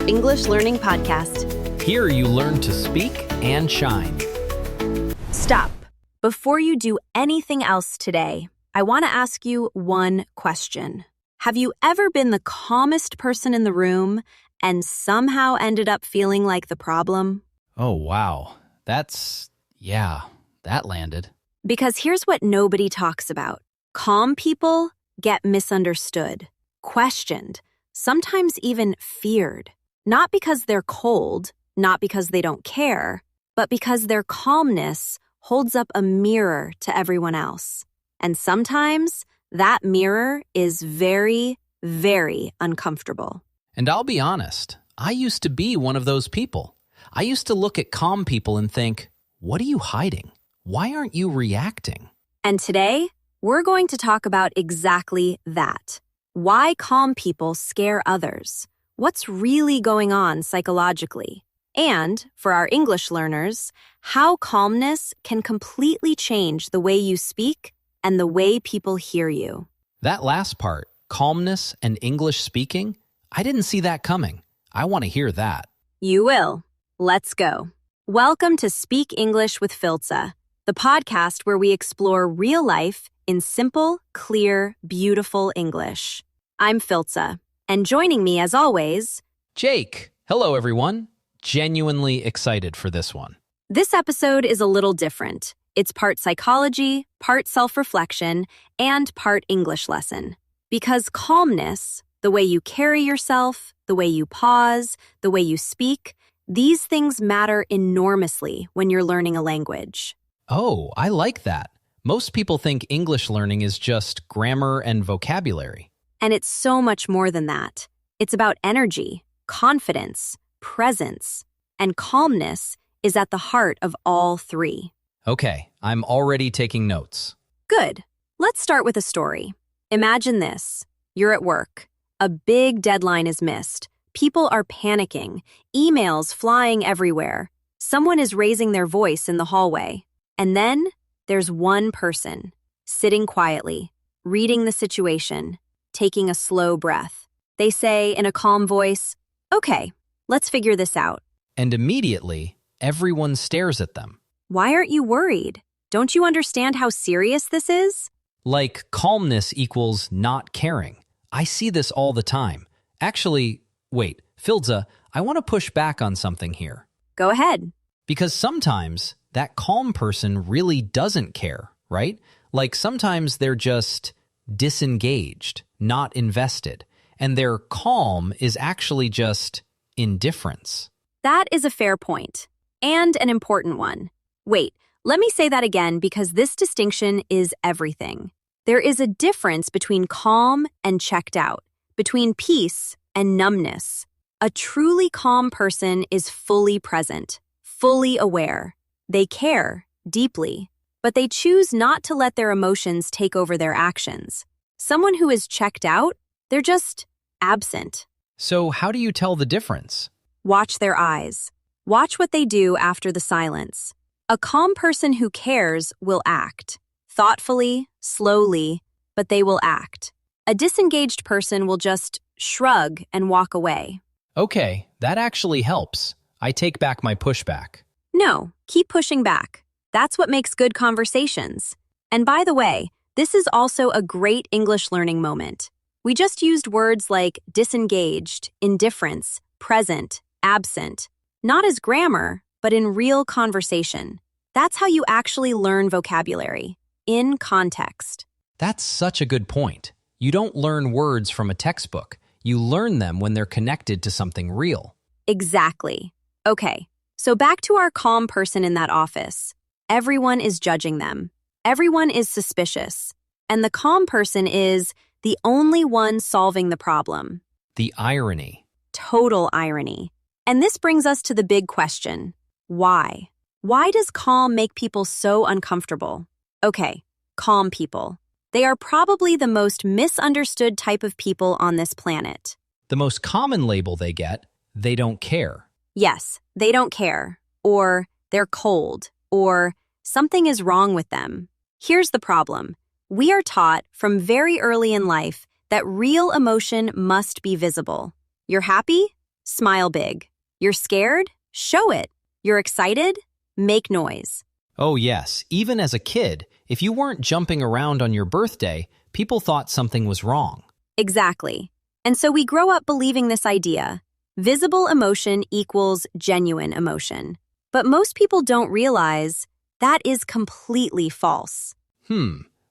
English learning podcast. Here you learn to speak and shine. Stop. Before you do anything else today, I want to ask you one question. Have you ever been the calmest person in the room and somehow ended up feeling like the problem? Oh, wow. That landed. Because here's what nobody talks about. Calm people get misunderstood, questioned, sometimes even feared. Not because they're cold, not because they don't care, but because their calmness holds up a mirror to everyone else. And sometimes that mirror is very, very uncomfortable. And I'll be honest, I used to be one of those people. I used to look at calm people and think, what are you hiding? Why aren't you reacting? And today, we're going to talk about exactly that. Why calm people scare others. What's really going on psychologically. And, for our English learners, how calmness can completely change the way you speak and the way people hear you. That last part, calmness and English speaking, I didn't see that coming. I want to hear that. You will. Let's go. Welcome to Speak English with Filza, the podcast where we explore real life in simple, clear, beautiful English. I'm Filza, and joining me as always, Jake. Hello, everyone. Genuinely excited for this one. This episode is a little different. It's part psychology, part self-reflection, and part English lesson. Because calmness, the way you carry yourself, the way you pause, the way you speak, these things matter enormously when you're learning a language. Oh, I like that. Most people think English learning is just grammar and vocabulary. And it's so much more than that. It's about energy, confidence, presence, and calmness is at the heart of all three. Okay, I'm already taking notes. Good. Let's start with a story. Imagine this. You're at work. A big deadline is missed. People are panicking. Emails flying everywhere. Someone is raising their voice in the hallway. And then there's one person, sitting quietly, reading the situation, taking a slow breath. They say in a calm voice, "Okay, let's figure this out." And immediately, everyone stares at them. Why aren't you worried? Don't you understand how serious this is? Like calmness equals not caring. I see this all the time. Actually, wait, Filza, I want to push back on something here. Go ahead. Because sometimes that calm person really doesn't care, right? Like sometimes they're just disengaged, not invested, and their calm is actually just indifference. That is a fair point, and an important one. Wait, let me say that again because this distinction is everything. There is a difference between calm and checked out, between peace and numbness. A truly calm person is fully present, fully aware. They care deeply, but they choose not to let their emotions take over their actions. Someone who is checked out, they're just absent. So how do you tell the difference? Watch their eyes. Watch what they do after the silence. A calm person who cares will act. Thoughtfully, slowly, but they will act. A disengaged person will just shrug and walk away. Okay, that actually helps. I take back my pushback. No, keep pushing back. That's what makes good conversations. And by the way, this is also a great English learning moment. We just used words like disengaged, indifference, present, absent, not as grammar, but in real conversation. That's how you actually learn vocabulary, in context. That's such a good point. You don't learn words from a textbook. You learn them when they're connected to something real. Exactly. Okay, so back to our calm person in that office. Everyone is judging them. Everyone is suspicious. And the calm person is the only one solving the problem. The irony. Total irony. And this brings us to the big question. Why? Why does calm make people so uncomfortable? Okay, calm people. They are probably the most misunderstood type of people on this planet. The most common label they get, they don't care. Yes, they don't care. Or they're cold. Or something is wrong with them. Here's the problem. We are taught from very early in life that real emotion must be visible. You're happy? Smile big. You're scared? Show it. You're excited? Make noise. Oh yes, even as a kid, if you weren't jumping around on your birthday, people thought something was wrong. Exactly. And so we grow up believing this idea. Visible emotion equals genuine emotion. But most people don't realize that is completely false.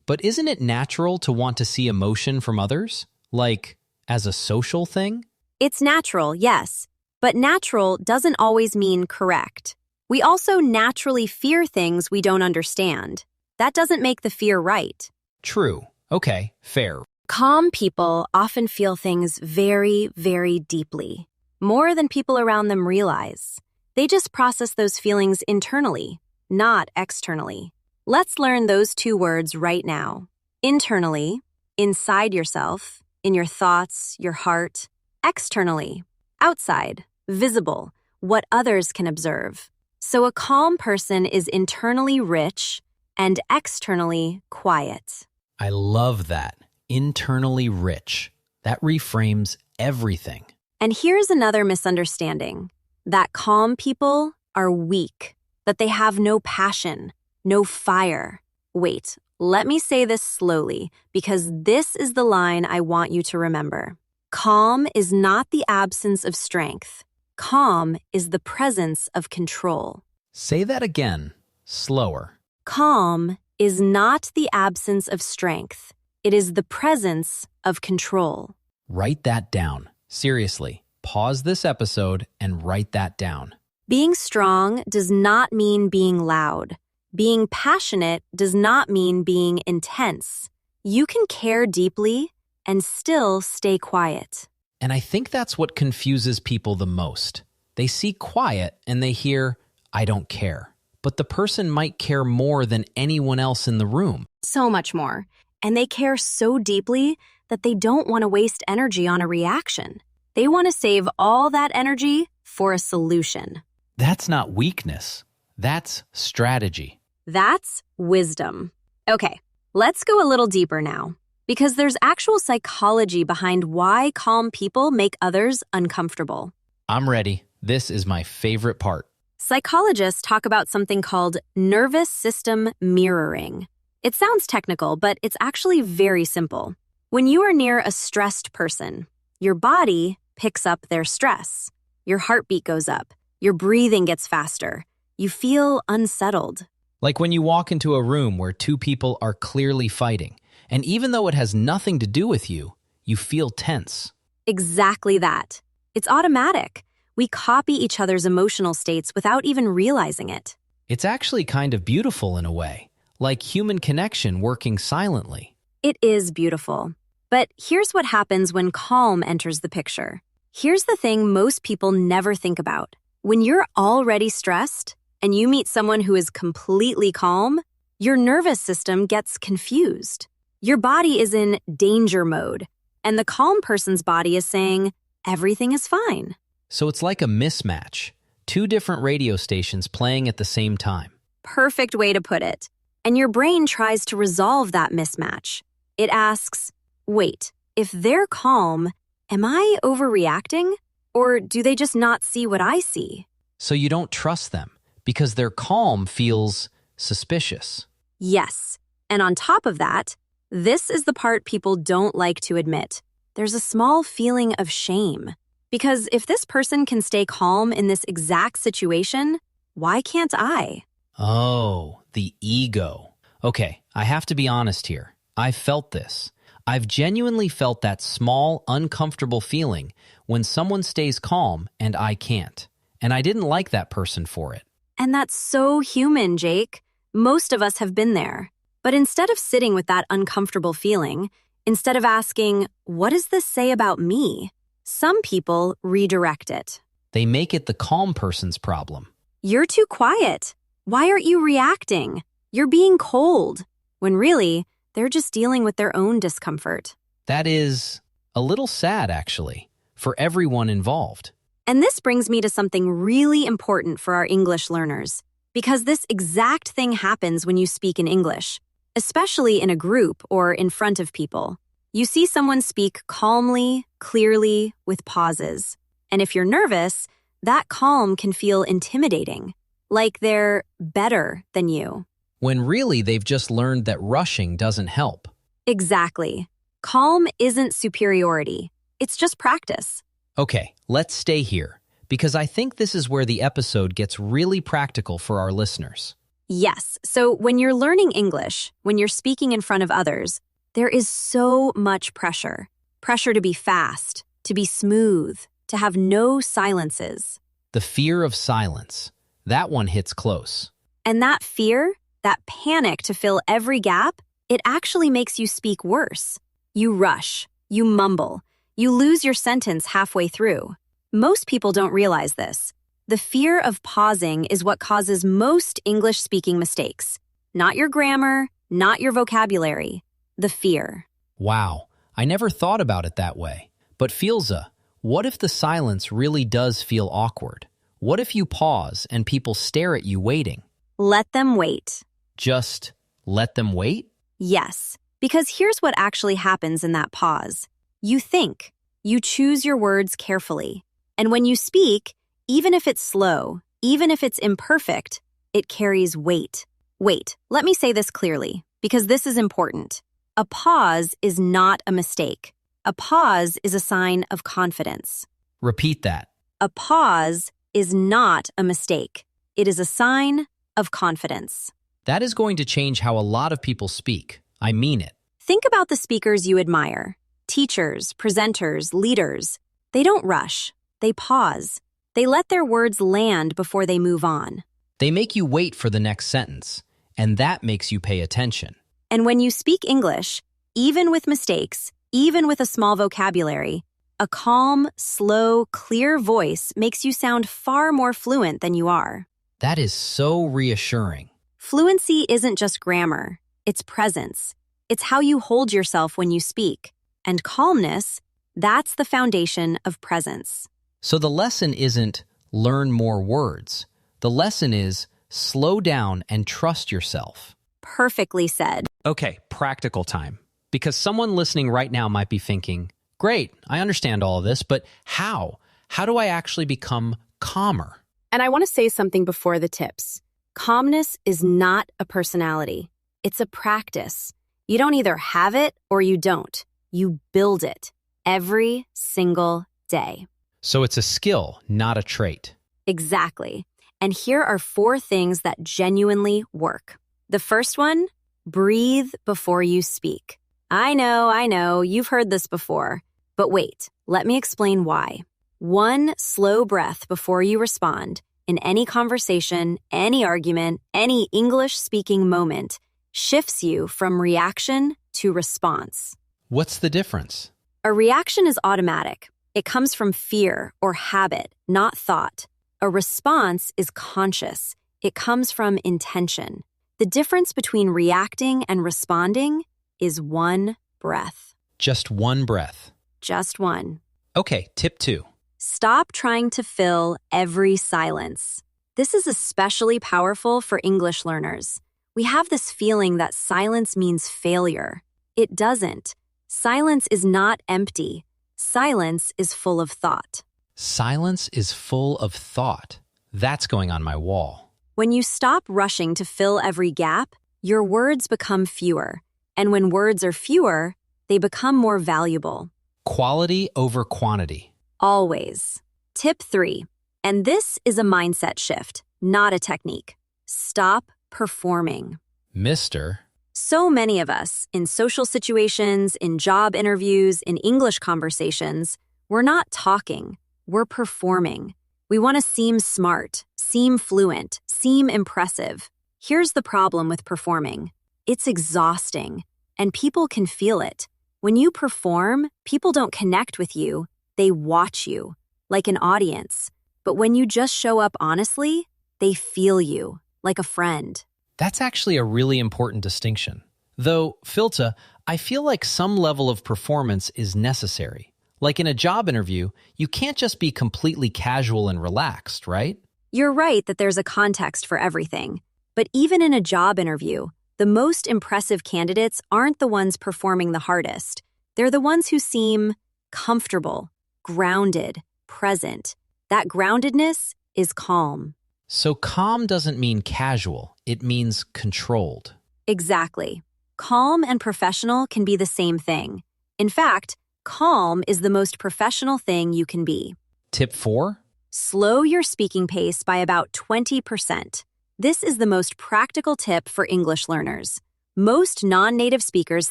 But isn't it natural to want to see emotion from others? Like, as a social thing? It's natural, yes. But natural doesn't always mean correct. We also naturally fear things we don't understand. That doesn't make the fear right. True. Okay, fair. Calm people often feel things very, very deeply, more than people around them realize. They just process those feelings internally, not externally. Let's learn those two words right now. Internally, inside yourself, in your thoughts, your heart. Externally, outside, visible, what others can observe. So a calm person is internally rich and externally quiet. I love that. Internally rich. That reframes everything. And here's another misunderstanding, that calm people are weak, that they have no passion, no fire. Wait, let me say this slowly, because this is the line I want you to remember. Calm is not the absence of strength. Calm is the presence of control. Say that again, slower. Calm is not the absence of strength. It is the presence of control. Write that down. Seriously, pause this episode and write that down. Being strong does not mean being loud. Being passionate does not mean being intense. You can care deeply and still stay quiet. And I think that's what confuses people the most. They see quiet and they hear, I don't care. But the person might care more than anyone else in the room. So much more. And they care so deeply that they don't want to waste energy on a reaction. They want to save all that energy for a solution. That's not weakness. That's strategy. That's wisdom. Okay, let's go a little deeper now, because there's actual psychology behind why calm people make others uncomfortable. I'm ready. This is my favorite part. Psychologists talk about something called nervous system mirroring. It sounds technical, but it's actually very simple. When you are near a stressed person, your body picks up their stress. Your heartbeat goes up. Your breathing gets faster. You feel unsettled. Like when you walk into a room where two people are clearly fighting, and even though it has nothing to do with you, you feel tense. Exactly that. It's automatic. We copy each other's emotional states without even realizing it. It's actually kind of beautiful in a way, like human connection working silently. It is beautiful. But here's what happens when calm enters the picture. Here's the thing most people never think about. When you're already stressed and you meet someone who is completely calm, your nervous system gets confused. Your body is in danger mode, and the calm person's body is saying, everything is fine. So it's like a mismatch. Two different radio stations playing at the same time. Perfect way to put it. And your brain tries to resolve that mismatch. It asks, wait, if they're calm, am I overreacting? Or do they just not see what I see? So you don't trust them because their calm feels suspicious. Yes. And on top of that, this is the part people don't like to admit. There's a small feeling of shame. Because if this person can stay calm in this exact situation, why can't I? Oh, the ego. Okay, I have to be honest here. I've felt this. I've genuinely felt that small, uncomfortable feeling when someone stays calm and I can't. And I didn't like that person for it. And that's so human, Jake. Most of us have been there. But instead of sitting with that uncomfortable feeling, instead of asking, what does this say about me? Some people redirect it. They make it the calm person's problem. You're too quiet. Why aren't you reacting? You're being cold. When really, they're just dealing with their own discomfort. That is a little sad, actually, for everyone involved. And this brings me to something really important for our English learners, because this exact thing happens when you speak in English, especially in a group or in front of people. You see someone speak calmly, clearly, with pauses. And if you're nervous, that calm can feel intimidating, like they're better than you. When really they've just learned that rushing doesn't help. Exactly. Calm isn't superiority. It's just practice. Okay, let's stay here, because I think this is where the episode gets really practical for our listeners. Yes, so when you're learning English, when you're speaking in front of others, there is so much pressure. Pressure to be fast, to be smooth, to have no silences. The fear of silence. That one hits close. And that fear, that panic to fill every gap, it actually makes you speak worse. You rush, you mumble, you lose your sentence halfway through. Most people don't realize this. The fear of pausing is what causes most English-speaking mistakes. Not your grammar, not your vocabulary. The fear. Wow, I never thought about it that way. But Filza, what if the silence really does feel awkward? What if you pause and people stare at you waiting? Let them wait. Just let them wait? Yes, because here's what actually happens in that pause. You think. You choose your words carefully. And when you speak, even if it's slow, even if it's imperfect, it carries weight. Wait, let me say this clearly, because this is important. A pause is not a mistake. A pause is a sign of confidence. Repeat that. A pause is not a mistake. It is a sign of confidence. That is going to change how a lot of people speak. I mean it. Think about the speakers you admire. Teachers, presenters, leaders. They don't rush. They pause. They let their words land before they move on. They make you wait for the next sentence, and that makes you pay attention. And when you speak English, even with mistakes, even with a small vocabulary, a calm, slow, clear voice makes you sound far more fluent than you are. That is so reassuring. Fluency isn't just grammar, it's presence. It's how you hold yourself when you speak. And calmness, that's the foundation of presence. So the lesson isn't learn more words. The lesson is slow down and trust yourself. Perfectly said. Okay, practical time. Because someone listening right now might be thinking, great, I understand all of this, but how? How do I actually become calmer? And I want to say something before the tips. Calmness is not a personality. It's a practice. You don't either have it or you don't. You build it every single day. So it's a skill, not a trait. Exactly. And here are 4 things that genuinely work. The first one, breathe before you speak. I know, you've heard this before. But wait, let me explain why. 1 slow breath before you respond in any conversation, any argument, any English-speaking moment shifts you from reaction to response. What's the difference? A reaction is automatic. It comes from fear or habit, not thought. A response is conscious. It comes from intention. The difference between reacting and responding is 1 breath. Just 1 breath. Just 1. Okay, tip 2. Stop trying to fill every silence. This is especially powerful for English learners. We have this feeling that silence means failure. It doesn't. Silence is not empty. Silence is full of thought. Silence is full of thought. That's going on my wall. When you stop rushing to fill every gap, your words become fewer. And when words are fewer, they become more valuable. Quality over quantity. Always. Tip 3. And this is a mindset shift, not a technique. Stop performing. Mister. So many of us, in social situations, in job interviews, in English conversations, we're not talking, we're performing. We want to seem smart, seem fluent, seem impressive. Here's the problem with performing. It's exhausting, and people can feel it. When you perform, people don't connect with you, they watch you, like an audience. But when you just show up honestly, they feel you, like a friend. That's actually a really important distinction. Though, Filza, I feel like some level of performance is necessary. Like in a job interview, you can't just be completely casual and relaxed, right? You're right that there's a context for everything. But even in a job interview, the most impressive candidates aren't the ones performing the hardest. They're the ones who seem comfortable, grounded, present. That groundedness is calm. So calm doesn't mean casual, it means controlled. Exactly. Calm and professional can be the same thing. In fact, calm is the most professional thing you can be. Tip 4? Slow your speaking pace by about 20%. This is the most practical tip for English learners. Most non-native speakers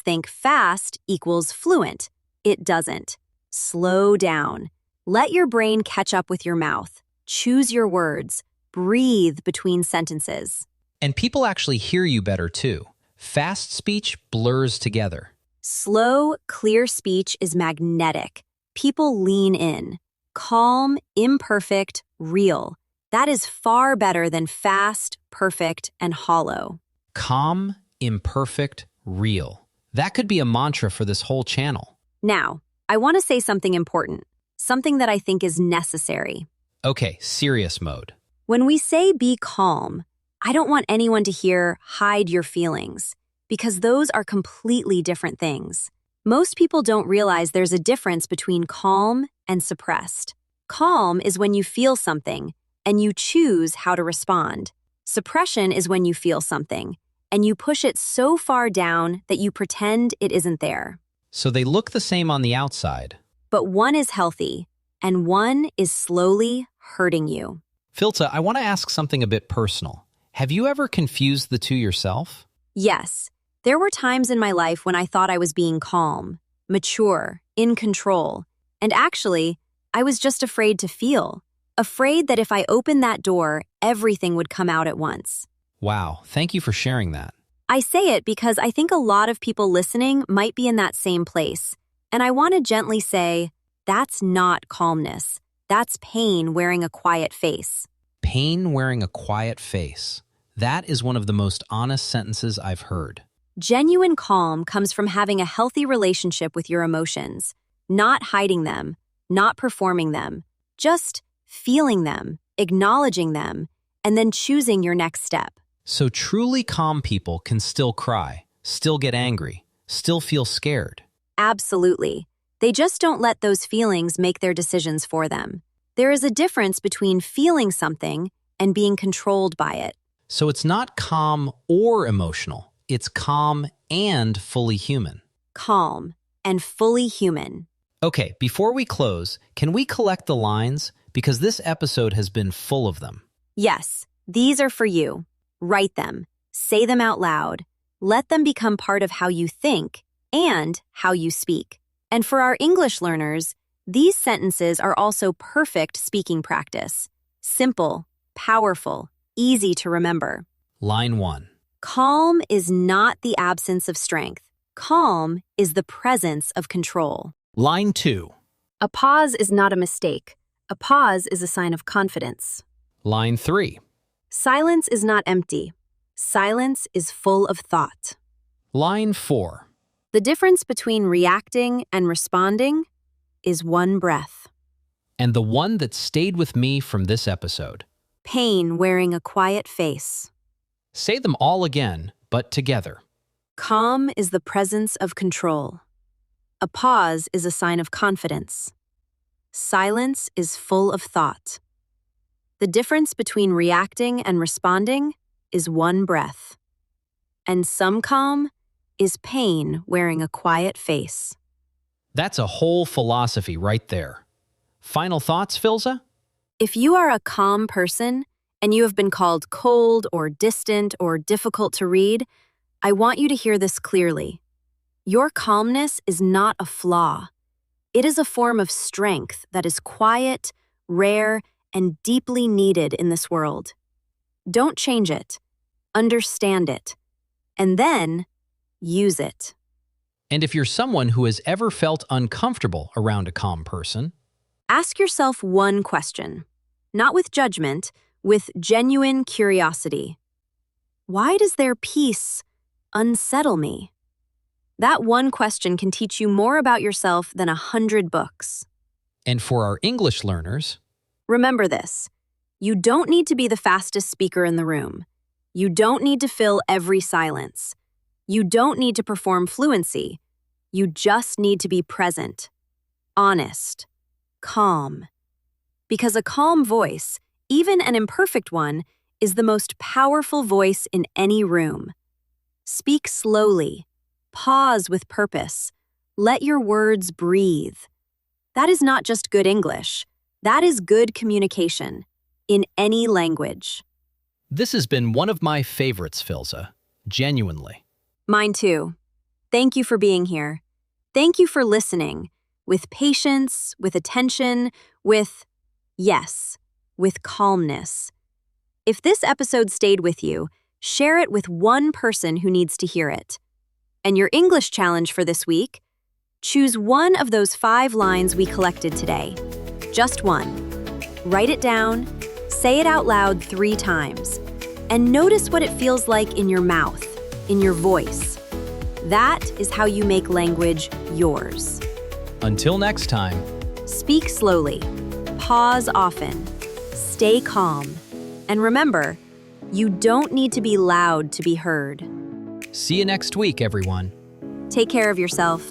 think fast equals fluent. It doesn't. Slow down. Let your brain catch up with your mouth. Choose your words. Breathe between sentences. And people actually hear you better too. Fast speech blurs together. Slow, clear speech is magnetic. People lean in. Calm, imperfect, real. That is far better than fast, perfect, and hollow. Calm, imperfect, real. That could be a mantra for this whole channel. Now, I want to say something important, something that I think is necessary. Okay, serious mode. When we say be calm, I don't want anyone to hear hide your feelings, because those are completely different things. Most people don't realize there's a difference between calm and suppressed. Calm is when you feel something, and you choose how to respond. Suppression is when you feel something, and you push it so far down that you pretend it isn't there. So they look the same on the outside. But one is healthy, and one is slowly hurting you. Filza, I want to ask something a bit personal. Have you ever confused the two yourself? Yes, there were times in my life when I thought I was being calm, mature, in control, and actually, I was just afraid to feel. Afraid that if I opened that door, everything would come out at once. Wow, thank you for sharing that. I say it because I think a lot of people listening might be in that same place, and I want to gently say, that's not calmness. That's pain wearing a quiet face. Pain wearing a quiet face. That is one of the most honest sentences I've heard. Genuine calm comes from having a healthy relationship with your emotions, not hiding them, not performing them, just feeling them, acknowledging them, and then choosing your next step. So truly calm people can still cry, still get angry, still feel scared. Absolutely. They just don't let those feelings make their decisions for them. There is a difference between feeling something and being controlled by it. So it's not calm or emotional. It's calm and fully human. Calm and fully human. Okay, before we close, can we collect the lines? Because this episode has been full of them. Yes, these are for you. Write them. Say them out loud. Let them become part of how you think and how you speak. And for our English learners, these sentences are also perfect speaking practice. Simple, powerful, easy to remember. Line 1. Calm is not the absence of strength. Calm is the presence of control. Line 2. A pause is not a mistake. A pause is a sign of confidence. Line 3. Silence is not empty. Silence is full of thought. Line 4. The difference between reacting and responding is one breath. And the one that stayed with me from this episode. Pain wearing a quiet face. Say them all again, but together. Calm is the presence of control. A pause is a sign of confidence. Silence is full of thought. The difference between reacting and responding is one breath. And some calm is pain wearing a quiet face. That's a whole philosophy right there. Final thoughts, Filza? If you are a calm person and you have been called cold or distant or difficult to read, I want you to hear this clearly. Your calmness is not a flaw. It is a form of strength that is quiet, rare, and deeply needed in this world. Don't change it. Understand it. And then use it. And if you're someone who has ever felt uncomfortable around a calm person, ask yourself one question, not with judgment, with genuine curiosity. Why does their peace unsettle me? That one question can teach you more about yourself than 100 books. and for our English learners, remember this. You don't need to be the fastest speaker in the room. You don't need to fill every silence. You don't need to perform fluency. You just need to be present, honest, calm, Because a calm voice, even an imperfect one, is the most powerful voice in any room. Speak slowly. Pause with purpose. Let your words breathe. That is not just good English. That is good communication, in any language. This has been one of my favorites, Filza. Genuinely. Mine too. Thank you for being here. Thank you for listening, with patience, with attention, with calmness. If this episode stayed with you, share it with one person who needs to hear it. And your English challenge for this week? Choose one of those 5 lines we collected today. Just one. Write it down, say it out loud 3 times, and notice what it feels like in your mouth, in your voice. That is how you make language yours. Until next time. Speak slowly, pause often, stay calm, and remember, you don't need to be loud to be heard. See you next week, everyone. Take care of yourself.